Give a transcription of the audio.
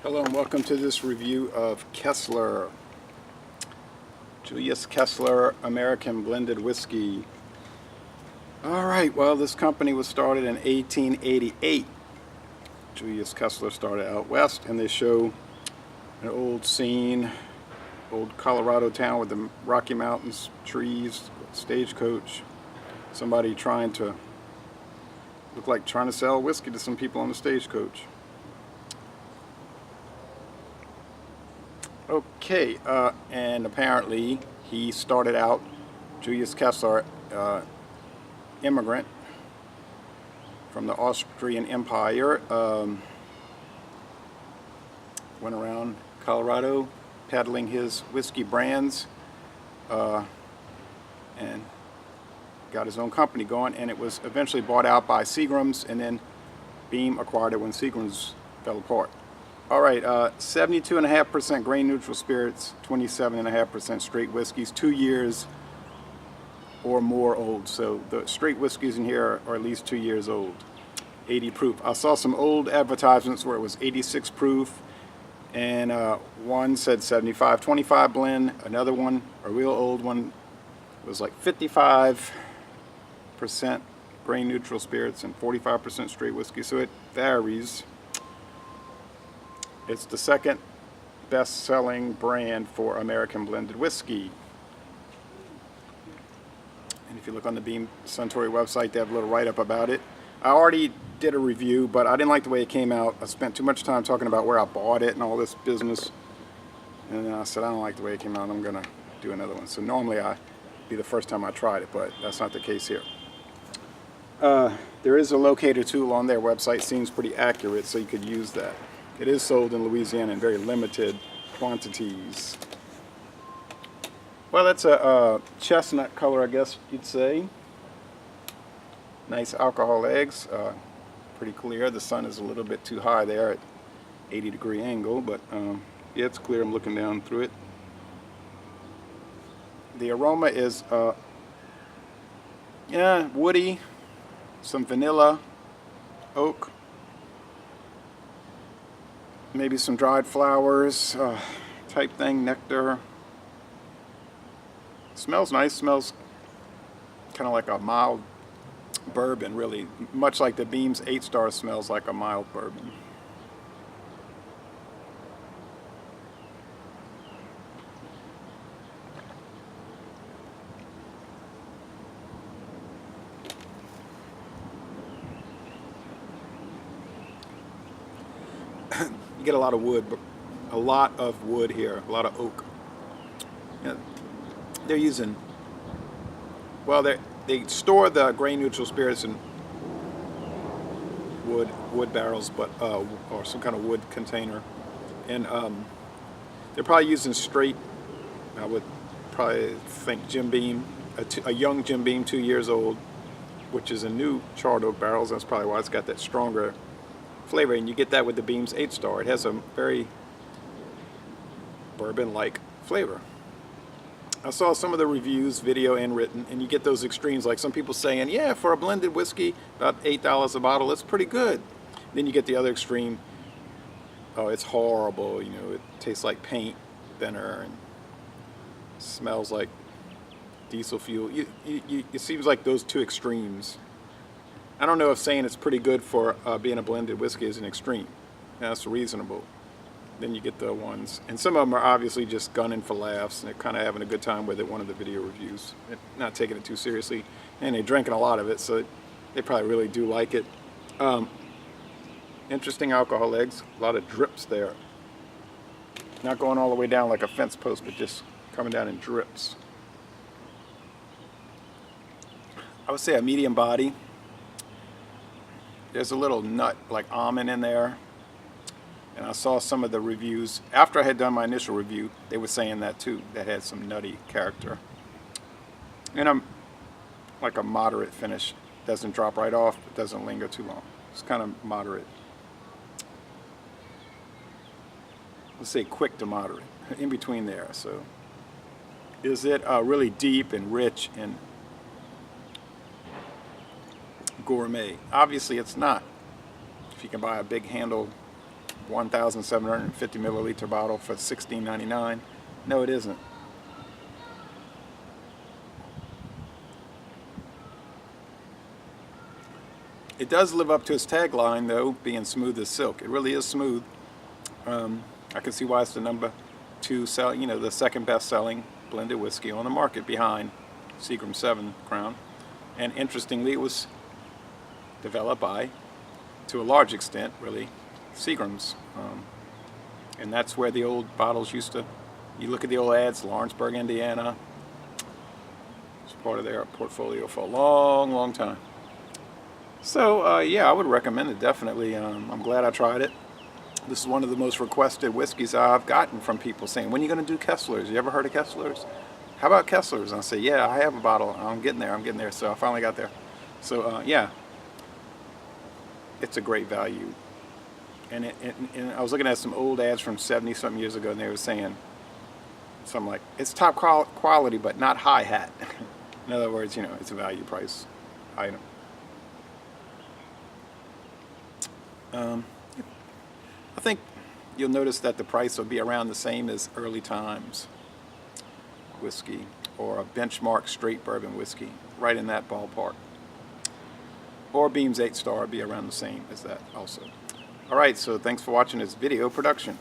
Hello and welcome to this review of Kessler, Julius Kessler American Blended Whiskey. Alright, well, this company was started in 1888. Julius Kessler started out west, and they show an old scene, old Colorado town with the Rocky Mountains, trees, stagecoach, somebody trying to sell whiskey to some people on the stagecoach. Okay, and apparently he started out, Julius Kessler, immigrant from the Austrian Empire, went around Colorado peddling his whiskey brands, and got his own company going, and it was eventually bought out by Seagram's, and then Beam acquired it when Seagram's fell apart. Alright, 72.5% grain neutral spirits, 27.5% straight whiskeys, 2 years or more old. So the straight whiskeys in here are at least 2 years old. 80 proof. I saw some old advertisements where it was 86 proof, and one said 75-25 blend. Another one, a real old one, was like 55% grain neutral spirits and 45% straight whiskey. So it varies. It's the second best-selling brand for American blended whiskey. And if you look on the Beam-Suntory website, they have a little write-up about it. I already did a review, but I didn't like the way it came out. I spent too much time talking about where I bought it and all this business. And then I said, I don't like the way it came out, I'm going to do another one. So normally I'd be the first time I tried it, but that's not the case here. There is a locator tool on their website. Seems pretty accurate, so you could use that. It is sold in Louisiana in very limited quantities. Well, that's a chestnut color, I guess you'd say. Nice alcohol eggs, pretty clear. The sun is a little bit too high there at 80-degree angle, but yeah, it's clear. I'm looking down through it. The aroma is yeah, woody, some vanilla, oak, maybe some dried flowers type thing, nectar. Smells nice. Smells kind of like a mild bourbon, really, much like the Beam's 8-star smells like a mild bourbon. You get a lot of wood, but a lot of wood here, a lot of oak. Yeah, they're using, well, they store the grain neutral spirits in wood barrels, but or some kind of wood container, and they're probably using straight. I would probably think Jim Beam, a young Jim Beam, 2 years old, which is a new charred oak barrels. That's probably why it's got that stronger flavor, and you get that with the Beam's 8-star. It has a very bourbon-like flavor. I saw some of the reviews, video and written, and you get those extremes, like some people saying, yeah, for a blended whiskey, about $8 a bottle, it's pretty good. Then you get the other extreme, oh, it's horrible, you know, it tastes like paint thinner and smells like diesel fuel. It seems like those two extremes. I don't know if saying it's pretty good for being a blended whiskey is an extreme. That's reasonable. Then you get the ones, and some of them are obviously just gunning for laughs, and they're kind of having a good time with it. One of the video reviews, not taking it too seriously, and they're drinking a lot of it, so they probably really do like it. Interesting alcohol eggs, a lot of drips there. Not going all the way down like a fence post, but just coming down in drips. I would say a medium body. There's a little nut, like almond in there. And I saw some of the reviews, after I had done my initial review, they were saying that too, that had some nutty character. And I'm like a moderate finish. Doesn't drop right off, but doesn't linger too long. It's kind of moderate. Let's say quick to moderate, in between there. So, is it really deep and rich and gourmet? Obviously it's not. If you can buy a big handle 1,750 milliliter bottle for $16.99. No, it isn't. It does live up to its tagline, though, being smooth as silk. It really is smooth. I can see why it's the number 2 sell, the second best-selling blended whiskey on the market, behind Seagram 7 Crown. And interestingly, it was developed by, to a large extent, really, Seagrams. And that's where the old bottles used to. You look at the old ads, Lawrenceburg, Indiana. It's part of their portfolio for a long, long time. So yeah, I would recommend it, definitely. I'm glad I tried it. This is one of the most requested whiskeys I've gotten from people saying, when are you going to do Kesslers? You ever heard of Kesslers? How about Kesslers? And I say, yeah, I have a bottle. I'm getting there. So I finally got there. So yeah, it's a great value. And I was looking at some old ads from 70-something years ago, and they were saying something like, it's top quality, but not high hat. In other words, it's a value price item. I think you'll notice that the price will be around the same as Early Times whiskey or a benchmark straight bourbon whiskey, right in that ballpark. Or Beam's 8 Star will be around the same as that also. Alright, so thanks for watching this video production.